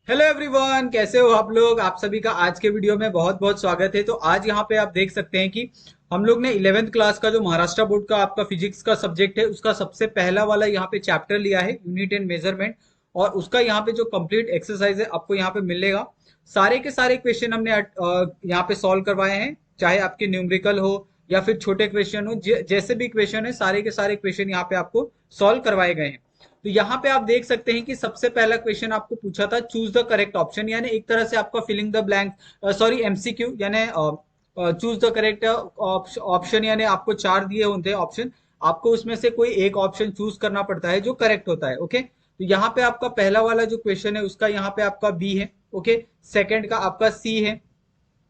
Hello everyone, कैसे हो आप लोग। आप सभी का आज के वीडियो में बहुत बहुत स्वागत है। तो आज यहाँ पे आप देख सकते हैं कि हम लोग ने 11th क्लास का जो महाराष्ट्र बोर्ड का आपका फिजिक्स का सब्जेक्ट है उसका सबसे पहला वाला यहाँ पे चैप्टर लिया है, यूनिट एंड मेजरमेंट। और उसका यहाँ पे जो कंप्लीट एक्सरसाइज है आपको यहाँ पे मिलेगा। सारे के सारे क्वेश्चन हमने यहाँ पे सॉल्व करवाए हैं, चाहे आपके न्यूमेरिकल हो या फिर छोटे क्वेश्चन हो, जैसे भी क्वेश्चन है सारे के सारे क्वेश्चन यहाँ पे आपको सॉल्व करवाए गए हैं। तो यहाँ पे आप देख सकते हैं कि सबसे पहला क्वेश्चन आपको पूछा था चूज द करेक्ट ऑप्शन, यानी एक तरह से आपका filling the blank, sorry MCQ, यानी चूज द करेक्ट ऑप्शन, यानी आपको चार दिए होते हैं ऑप्शन। आपको उसमें से कोई एक ऑप्शन चूज करना पड़ता है जो करेक्ट होता है। ओके, तो यहाँ पे आपका पहला वाला जो क्वेश्चन है उसका यहाँ पे आपका बी है। ओके, सेकंड का आपका सी है,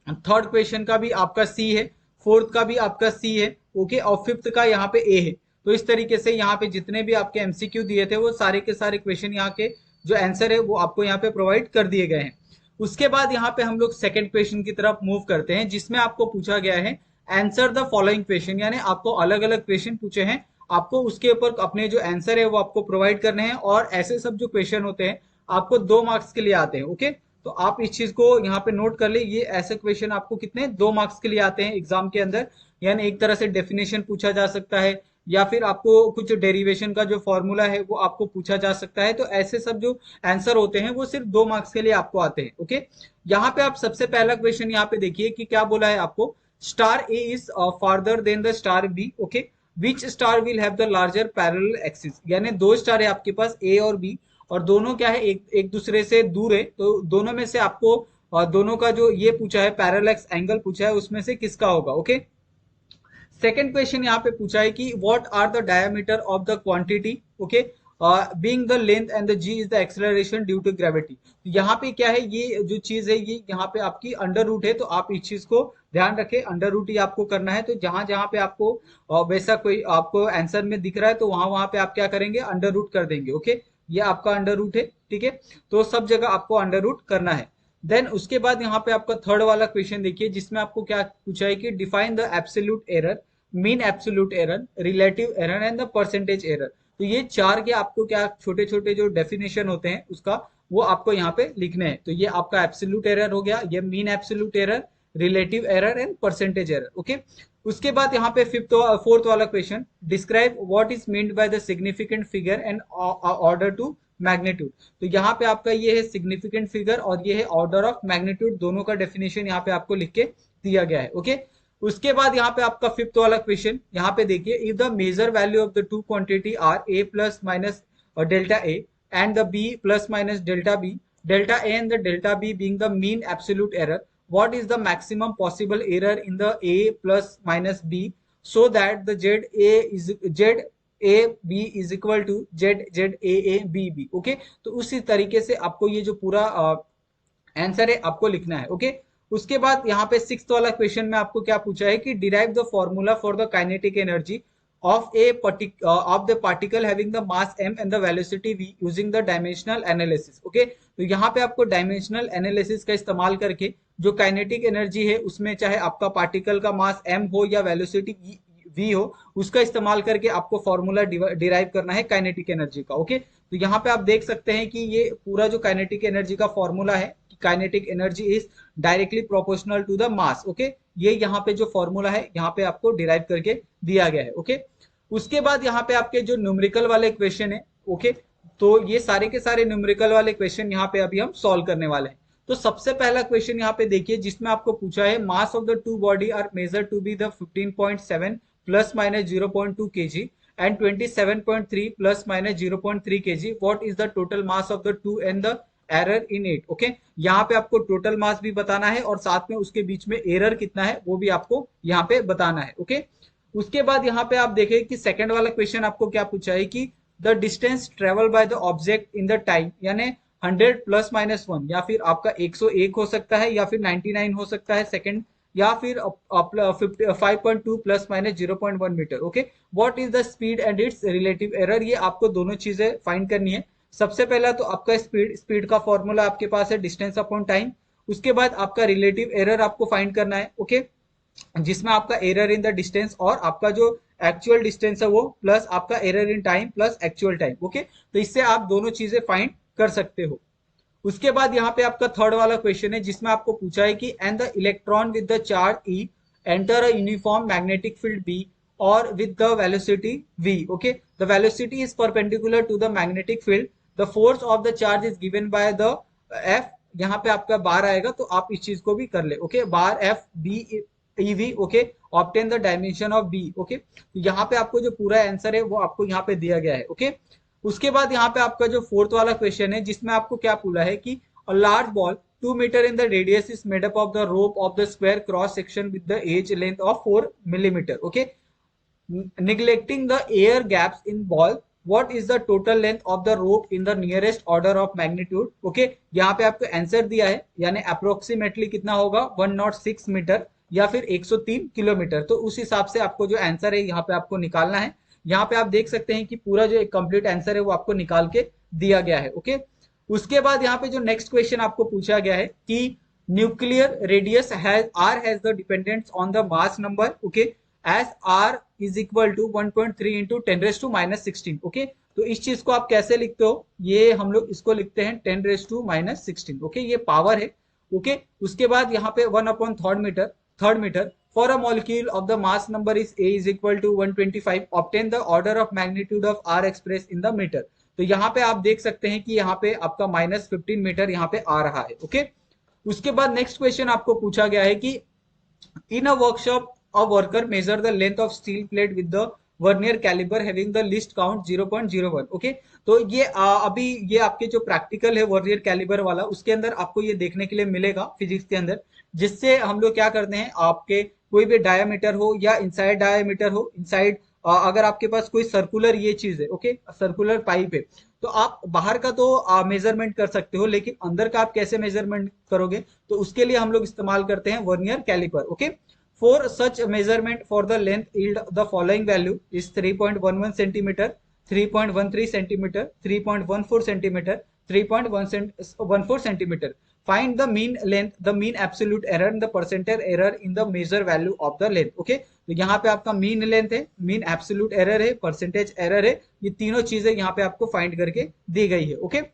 थर्ड क्वेश्चन का भी आपका सी है, फोर्थ का भी आपका सी है। ओके, और फिफ्थ का यहाँ पे ए है। तो इस तरीके से यहाँ पे जितने भी आपके एमसीक्यू दिए थे वो सारे के सारे क्वेश्चन यहाँ के जो आंसर है वो आपको यहाँ पे प्रोवाइड कर दिए गए हैं। उसके बाद यहाँ पे हम लोग सेकंड क्वेश्चन की तरफ मूव करते हैं, जिसमें आपको पूछा गया है आंसर द फॉलोइंग क्वेश्चन, यानी आपको अलग अलग क्वेश्चन पूछे हैं। आपको उसके ऊपर अपने जो आंसर है वो आपको प्रोवाइड करने हैं, और ऐसे सब जो क्वेश्चन होते हैं आपको 2 मार्क्स के लिए आते हैं। ओके, तो आप इस चीज को यहाँ पे नोट कर ले, ये ऐसे क्वेश्चन आपको कितने 2 मार्क्स के लिए आते हैं एग्जाम के अंदर। यानी एक तरह से डेफिनेशन पूछा जा सकता है, या फिर आपको कुछ डेरिवेशन का जो फॉर्मूला है वो आपको पूछा जा सकता है। तो ऐसे सब जो आंसर होते हैं वो सिर्फ 2 मार्क्स के लिए आपको आते हैं। ओके, यहाँ पे आप सबसे पहला क्वेश्चन यहाँ पे देखिए कि क्या बोला है आपको। Star A is farther than the star B. Okay, which star will have the larger parallel axis, यानी दो स्टार है आपके पास ए और बी, और दोनों क्या है, एक एक दूसरे से दूर है। तो दोनों में से आपको दोनों का जो ये पूछा है पैरेलक्स एंगल पूछा है, उसमें से किसका होगा। ओके, सेकेंड क्वेश्चन यहाँ पे पूछा है कि what are the diameter of the quantity. Okay, being the length and the g is the acceleration due to gravity. यहाँ पे क्या है, ये जो चीज है ये यहाँ पे आपकी अंडर रूट है, तो आप इस चीज को ध्यान रखें, अंडर रूट ही आपको करना है। तो जहां जहां पे आपको वैसा कोई आपको आंसर में दिख रहा है तो वहां वहां पे आप क्या करेंगे, अंडर रूट कर देंगे। ओके, ये आपका अंडर रूट है, ठीक है। तो सब जगह आपको अंडर रूट करना है। देन उसके बाद यहाँ पे आपका थर्ड वाला क्वेश्चन देखिए, जिसमें आपको क्या पूछा है कि define the absolute error, mean absolute error, relative error and the percentage error. तो ये चार के आपको क्या छोटे छोटे जो डेफिनेशन होते हैं उसका वो आपको यहाँ पे लिखने हैं। तो ये आपका एब्सोल्यूट एरर हो गया, ये mean absolute error, relative error and percentage error. Okay, उसके बाद यहाँ पे फोर्थ वाला question, describe what is meant by the significant figure and order to magnitude. तो यहाँ पे आपका ये है सिग्निफिकेंट फिगर और ये है ऑर्डर ऑफ मैग्नीट्यूड, दोनों का डेफिनेशन यहाँ पे आपको लिख के दिया गया है। ओके, उसके बाद यहाँ पे आपका फिफ्थ वाला क्वेश्चन, यहाँ पे देखिए, if the measure value of the two quantity are A plus minus delta A and the B plus minus delta A and the delta B being the mean absolute error, what is the maximum possible error in the a plus minus b so that the z a b is equal to z a a b b। Okay, तो उसी तरीके से आपको ये जो पूरा answer है आपको लिखना है। ओके, उसके बाद यहाँ पे सिक्स्थ वाला क्वेश्चन में आपको क्या पूछा है कि derive the formula for the kinetic energy of the particle having the mass m and the velocity v using the dimensional analysis। Okay, तो यहाँ पे आपको डायमेंशनल एनालिसिस का इस्तेमाल करके जो काइनेटिक एनर्जी है उसमें चाहे आपका पार्टिकल का मास m हो या वेलोसिटी v हो, उसका इस्तेमाल करके आपको फॉर्मूला डिराइव करना है काइनेटिक एनर्जी का। ओके, तो यहाँ पे आप देख सकते हैं कि ये पूरा जो काइनेटिक एनर्जी का फॉर्मूला है, kinetic energy is directly proportional to the mass. Okay, ये यहाँ पे जो फॉर्मूला है यहाँ पे आपको डिराइव करके दिया गया है। ओके, उसके बाद यहाँ पे आपके जो न्यूमेरिकल वाले क्वेश्चन है, ओके, तो ये सारे के सारे न्यूमेरिकल वाले क्वेश्चन यहाँ पे अभी हम सॉल्व करने वाले हैं। तो सबसे पहला क्वेश्चन यहाँ पे देखिए, जिसमें आपको पूछा है mass of the two body are measure to be the 15.7 plus minus 0.2 kg and 27.3 plus minus 0.3 kg, what is the total mass of the two and the error in it. Okay, यहाँ पे आपको total mass भी बताना है और साथ में उसके बीच में एरर कितना है वो भी आपको यहाँ पे बताना है। ओके, उसके बाद यहाँ पे आप देखें कि सेकंड वाला क्वेश्चन आपको क्या पूछा है कि the distance travel by the object in the time, यानी 100 प्लस माइनस 1, या फिर आपका 101 हो सकता है या फिर 99 हो सकता है सेकंड, या फिर 5.2 plus minus 0.1 metre. Okay, what is the speed and its relative error, ये आपको दोनों चीजें फाइंड करनी है। सबसे पहला तो आपका स्पीड का फॉर्मूला आपके पास है डिस्टेंस अपॉन टाइम। उसके बाद आपका रिलेटिव एरर आपको फाइंड करना है। ओके, जिसमें आपका एरर इन द डिस्टेंस और आपका जो एक्चुअल डिस्टेंस है वो प्लस आपका error in time plus actual time. Okay, तो इससे आप दोनों चीजें फाइंड कर सकते हो। उसके बाद यहाँ पे आपका थर्ड वाला क्वेश्चन है जिसमें आपको पूछा है कि and the electron with the charge E enter a uniform magnetic field B और with the velocity v, okay, the velocity is perpendicular to the magnetic field, the force of the charge is given by the f, यहाँ पे आपका बार आएगा तो आप इस चीज को भी कर ले, okay, bar F B E V, okay, obtain the dimension of B, okay. तो यहाँ पे आपको जो पूरा आंसर है वो आपको यहाँ पे दिया गया है, ओके। उसके बाद यहाँ पे आपका जो फोर्थ वाला क्वेश्चन है जिसमें आपको क्या पूछा है कि a large ball 2 metre in the radius is made up of the rope of the square cross section with the edge length of 4 millimetre, okay. neglecting the air gaps in ball, what is the total length of the rope in the nearest order of magnitude, okay। यहाँ पे आपको answer दिया है यानी approximately कितना होगा 106 metre या फिर 103 किलोमीटर। तो उस हिसाब से आपको जो आंसर है यहाँ पे आपको निकालना है। यहाँ पे आप देख सकते हैं कि पूरा जो एक कंप्लीट आंसर है वो आपको निकाल के दिया गया है, ओके। उसके बाद यहाँ पे जो नेक्स्ट क्वेश्चन आपको पूछा गया है कि nuclear radius has the dependence on the mass number, okay, as R is equal to 1.3 into 10⁻⁻16, okay. तो इस चीज को आप कैसे लिखते हो, ये हम लोग इसको लिखते हैं 10⁻⁻16, ओके, ये पावर है, ओके। उसके बाद यहाँ पे 1/3 metre for a molecule of the mass number is A is equal to 125, obtain the order of magnitude of R express in the metre. तो यहाँ पे आप देख सकते हैं कि यहाँ पे आपका -15 मीटर यहाँ पे आ रहा है, ओके। उसके बाद नेक्स्ट क्वेश्चन आपको पूछा गया है कि in a workshop a worker measure the length of steel plate with the vernier caliber having the least count 0.01, okay। तो ये अभी ये आपके जो प्रैक्टिकल है वर्नियर कैलिबर वाला उसके अंदर आपको ये देखने के लिए मिलेगा फिजिक्स के अंदर, जिससे हम लोग क्या करते हैं आपके कोई भी डायमीटर हो या इनसाइड डायमीटर हो, इनसाइड अगर आपके पास कोई सर्कुलर ये चीज है, ओके, सर्कुलर पाइप है, तो आप बाहर का तो मेजरमेंट कर सकते हो लेकिन अंदर का आप कैसे मेजरमेंट करोगे, तो उसके लिए हम लोग इस्तेमाल करते हैं vernier caliper, okay. For such measurement for the length yield the following value is 3.11 centimeter, 3.13 centimeter, 3.14 centimeter, 3.14 centimeter. Find the mean length, the mean absolute error and the percentage error in the measure value of the length, okay। तो यहाँ पे आपका mean length है, mean absolute error है, percentage error है, ये तीनों चीजें यहाँ पे आपको फाइंड करके दी गई है, ओके।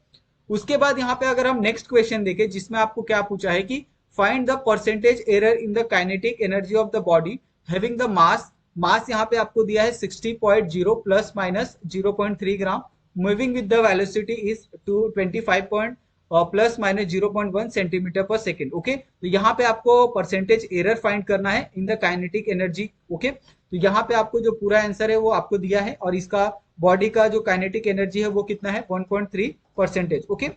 उसके बाद यहाँ पे अगर हम नेक्स्ट क्वेश्चन देखें जिसमें आपको क्या पूछा है कि find the percentage error in the kinetic energy of the body having the mass यहाँ पे आपको दिया है 60.0 plus minus 0.3 gram, moving with the velocity is 25 plus minus 0.1 centimetre पर सेकेंड, ओके। तो यहाँ पे आपको परसेंटेज एरर फाइंड करना है in the kinetic energy, okay. तो यहाँ पे आपको जो पूरा आंसर है वो आपको दिया है और इसका बॉडी का जो काइनेटिक एनर्जी है वो कितना है 1.3%, ओके।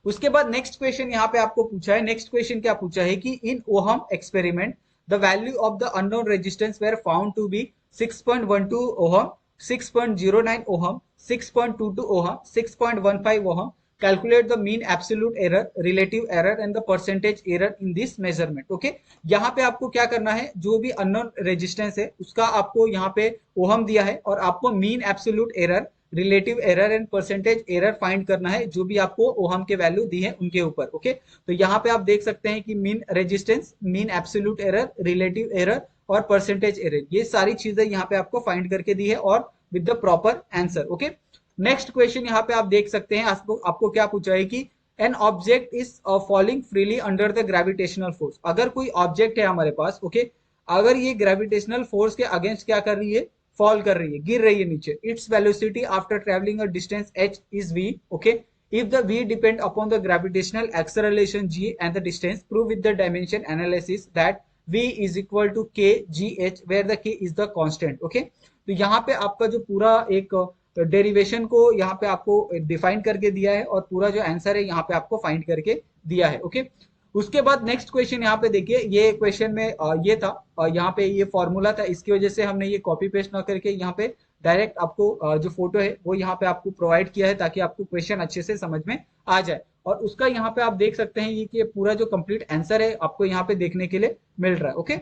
उसके बाद नेक्स्ट क्वेश्चन यहाँ पे आपको पूछा है, नेक्स्ट क्वेश्चन क्या पूछा है कि in ohm experiment the value of the unknown resistance were found to be 6.12 ohm, 6.09 ohm, 6.22 ohm, 6.15 ohm. Calculate the mean absolute error, relative error and the percentage error in this measurement, okay. यहाँ पे आपको क्या करना है, जो भी unknown resistance है उसका आपको यहाँ पे ओहम दिया है और आपको mean absolute error, relative error and percentage error find करना है जो भी आपको ओहम के वैल्यू दी है उनके ऊपर, ओके। तो यहाँ पे आप देख सकते हैं कि mean resistance, mean absolute error, relative error और परसेंटेज एरर, ये सारी चीजें यहाँ पे आपको फाइंड करके दी है और with the proper answer, okay. Next question यहाँ पे आप देख सकते हैं, आपको क्या पूछा है कि an object is falling freely under the gravitational force. अगर कोई ऑब्जेक्ट है हमारे पास, ओके, अगर ये ग्रेविटेशनल फोर्स के अगेंस्ट क्या कर रही है, फॉल कर रही है, गिर रही है नीचे, its velocity after travelling a distance h is v, okay. If the v depend upon the gravitational acceleration g and the distance, prove with the dimension analysis that v is equal to k g h where the k is the constant, okay. तो यहाँ पे आपका जो पूरा एक derivation को यहाँ पे आपको डिफाइन करके दिया है और पूरा जो आंसर है यहाँ पे आपको फाइंड करके दिया है, ओके। उसके बाद नेक्स्ट क्वेश्चन यहाँ पे देखिए, ये क्वेश्चन में ये था, यहाँ पे ये फॉर्मूला था, इसकी वजह से हमने ये कॉपी पेस्ट ना करके यहाँ पे डायरेक्ट आपको जो फोटो है वो यहाँ पे आपको प्रोवाइड किया है ताकि आपको क्वेश्चन अच्छे से समझ में आ जाए। और उसका यहाँ पे आप देख सकते हैं ये कि पूरा जो कंप्लीट आंसर है आपको यहाँ पे देखने के लिए मिल रहा है, ओके।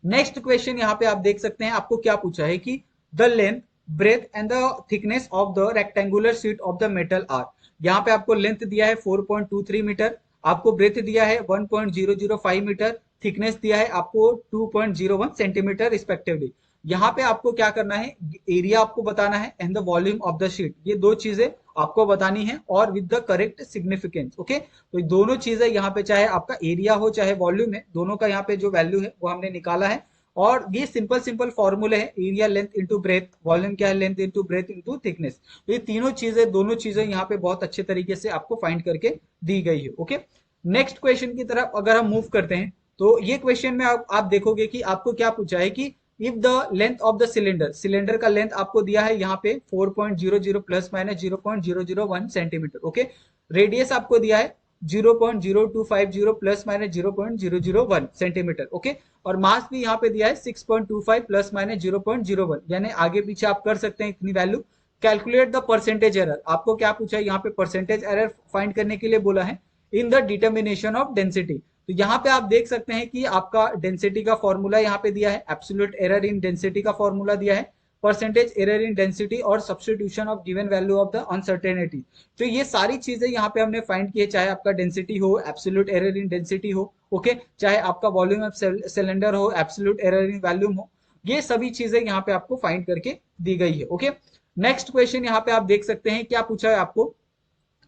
नेक्स्ट क्वेश्चन यहाँ पे आप देख सकते हैं, आपको क्या पूछा है कि the length, breadth and the thickness of the rectangular sheet of the metal are. यहाँ पे आपको लेंथ दिया है 4.23 मीटर, आपको ब्रेथ दिया है 1.005 मीटर, थिकनेस दिया है आपको 2.01 सेंटीमीटर रिस्पेक्टिवली। यहाँ पे आपको क्या करना है, एरिया आपको बताना है and the volume of the sheet, ये दो चीजें आपको बतानी है और with the correct significance. Okay, तो दोनों चीजें यहाँ पे चाहे आपका एरिया हो चाहे वॉल्यूम है, दोनों का यहाँ पे जो वैल्यू है वो हमने निकाला है। और ये सिंपल सिंपल फॉर्मूले है, area length into breadth, volume क्या है length into breadth into thickness. तो ये तीनों चीजें, दोनों चीजें यहाँ पे बहुत अच्छे तरीके से आपको फाइंड करके दी गई है। ओके, नेक्स्ट क्वेश्चन की तरफ अगर हम मूव करते हैं तो ये क्वेश्चन में आप देखोगे कि आपको क्या पूछा है कि if the length of the cylinder, cylinder का लेंथ आपको दिया है यहाँ पे 4.00 plus minus 0.001 centimetre. Okay, radius आपको दिया है 0.0250 प्लस माइनस 0.001 सेंटीमीटर। ओके, और मास भी यहाँ पे दिया है 6.25 प्लस माइनस 0.01, यानी आगे पीछे आप कर सकते हैं इतनी value. Calculate the percentage error, आपको क्या पूछा है यहाँ पे, परसेंटेज एरर फाइंड करने के लिए बोला है in the determination of density. तो यहाँ पे आप देख सकते हैं कि आपका डेंसिटी का फॉर्मूला यहाँ पे दिया है, एब्सोल्यूट एरर इन डेंसिटी का फॉर्मूला दिया है, परसेंटेज एरर इन डेंसिटी और substitution of given value of the uncertainty. तो ये सारी चीजें यहाँ पे हमने फाइंड की है, चाहे आपका डेंसिटी हो, एब्सोल्यूट एरर इन डेंसिटी हो, ओके, चाहे आपका वॉल्यूम ऑफ सिलेंडर हो, एब्सोल्यूट एरर इन वॉल्यूम हो, ये सभी चीजें यहाँ पे आपको फाइंड करके दी गई है। ओके, नेक्स्ट क्वेश्चन यहाँ पे आप देख सकते हैं क्या पूछा है आपको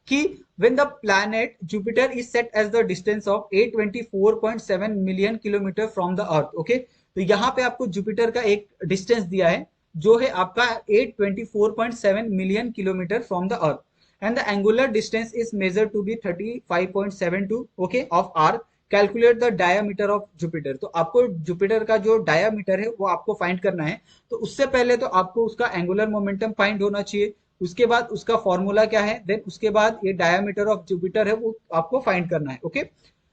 कि when the planet Jupiter is set as the distance of 824.7 million kilometre from the earth। Okay, तो यहाँ पे आपको जुपिटर का एक डिस्टेंस दिया है जो है आपका 824.7 million kilometre from the earth and the angular distance is measure to be 35.72 okay of earth. Calculate the diameter of Jupiter, तो आपको जुपिटर का जो डायामीटर है वो आपको फाइंड करना है। तो उससे पहले तो आपको उसका एंगुलर मोमेंटम फाइंड होना चाहिए, उसके बाद उसका फॉर्मूला क्या है, देन उसके बाद ये डायमीटर ऑफ जुपिटर है वो आपको फाइंड करना है। ओके,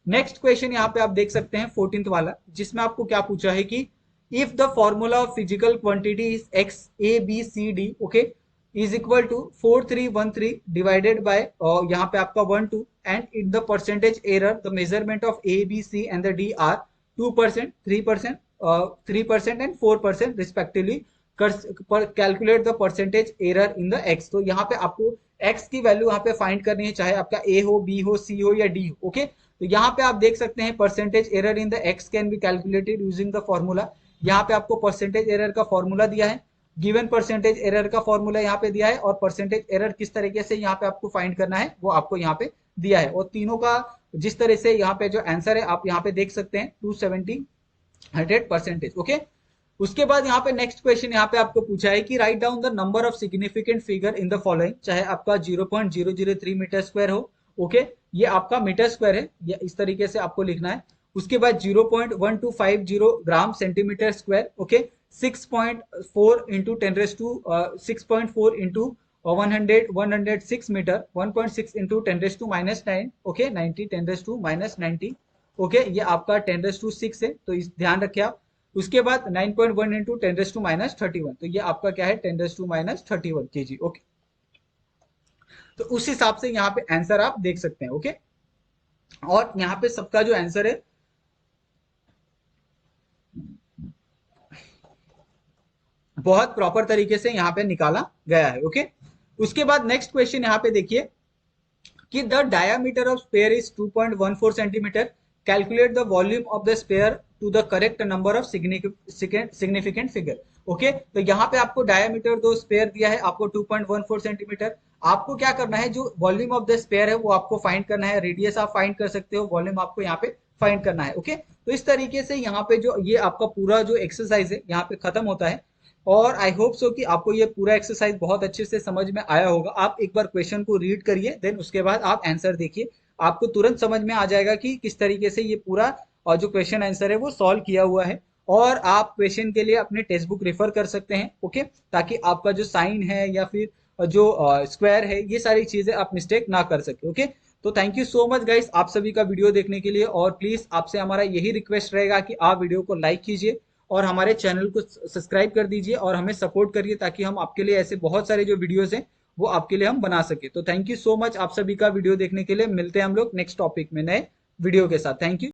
नेक्स्ट क्वेश्चन यहाँ पे आप देख सकते हैं 14th वाला, जिसमें आपको क्या पूछा है कि if the formula of physical quantity is X A B C D okay is equal to 4313 divided by यहाँ पे आपका 12 and in the percentage error the measurement of A B C and the D are 2%, 3%, 3% and 4% respectively, calculate the percentage error in the X. तो यहाँ पे आपको x की value यहाँ पे फाइंड करनी है, चाहे आपका ए हो, बी हो, सी हो या डी हो। ओके, तो यहाँ पे आप देख सकते हैं percentage error in the x can be calculated using the formula. यहाँ पे आपको परसेंटेज एरर का फॉर्मूला दिया है, गिवन परसेंटेज एरर का फॉर्मूला यहाँ पे दिया है, और परसेंटेज एरर किस तरीके से यहाँ पे आपको फाइंड करना है वो आपको यहाँ पे दिया है। और तीनों का जिस तरह से यहाँ पे जो आंसर है आप यहाँ पे देख सकते हैं 270 100%। ओके, उसके बाद यहाँ पे नेक्स्ट क्वेश्चन यहाँ पे आपको पूछा है कि write down the number of significant figure in the following, चाहे आपका 0.003 मीटर स्क्वायर हो। ओके, ये आपका मीटर स्क्वायर है, ये इस तरीके से आपको लिखना है। उसके बाद 0.1250 gram centimetre square. Okay, 6.4 into 6.4 into 106 metre, 1.6 into 10⁻⁹ okay, 90 10⁻⁻90 okay, ये आपका 10⁶ है, तो इस ध्यान रखिए आप। उसके बाद 9.1 इंटू 10⁻31, तो ये आपका क्या है 10⁻31 kg। ओके, तो उस हिसाब से यहाँ पे आंसर आप देख सकते हैं। ओके, और यहाँ पे सबका जो आंसर है बहुत प्रॉपर तरीके से यहाँ पे निकाला गया है। ओके, उसके बाद नेक्स्ट क्वेश्चन यहाँ पे देखिए कि the diameter of sphere is 2.14 centimetre, calculate the volume of the sphere to the correct number of significant figure. Okay, तो यहाँ पे आपको डायमीटर दो स्फीयर दिया है आपको 2.14 सेंटीमीटर, आपको क्या करना है जो वॉल्यूम ऑफ द स्फीयर है वो आपको फाइंड करना है, रेडियस आप फाइंड कर सकते हो, वॉल्यूम आपको यहाँ पे फाइंड करना है। ओके, तो इस तरीके से यहाँ पे जो ये आपका पूरा जो एक्सरसाइज है यहाँ पे खत्म होता है, और आई होप सो कि आपको ये पूरा एक्सरसाइज बहुत अच्छे से समझ में आया होगा। आप एक बार क्वेश्चन को रीड करिए, देन उसके बाद आप आंसर देखिए, आपको तुरंत समझ में आ जाएगा कि किस तरीके से ये पूरा और जो क्वेश्चन आंसर है वो सॉल्व किया हुआ है। और आप क्वेश्चन के लिए अपने टेक्स्ट बुक रेफर कर सकते हैं। ओके, ताकि आपका जो साइन है या फिर जो स्क्वायर है ये सारी चीजें आप मिस्टेक ना कर सके। ओके, तो thank you so much guys आप सभी का वीडियो देखने के लिए, और प्लीज आपसे हमारा यही रिक्वेस्ट रहेगा कि आप वीडियो को लाइक कीजिए और हमारे चैनल को सब्सक्राइब कर दीजिए और हमें सपोर्ट करिए, ताकि हम आपके लिए ऐसे बहुत सारे जो वीडियोस हैं वो आपके लिए हम बना सके। तो थैंक यू सो मच आप सभी का वीडियो देखने के लिए, मिलते हैं हम लोग नेक्स्ट टॉपिक में नए वीडियो के साथ। Thank you.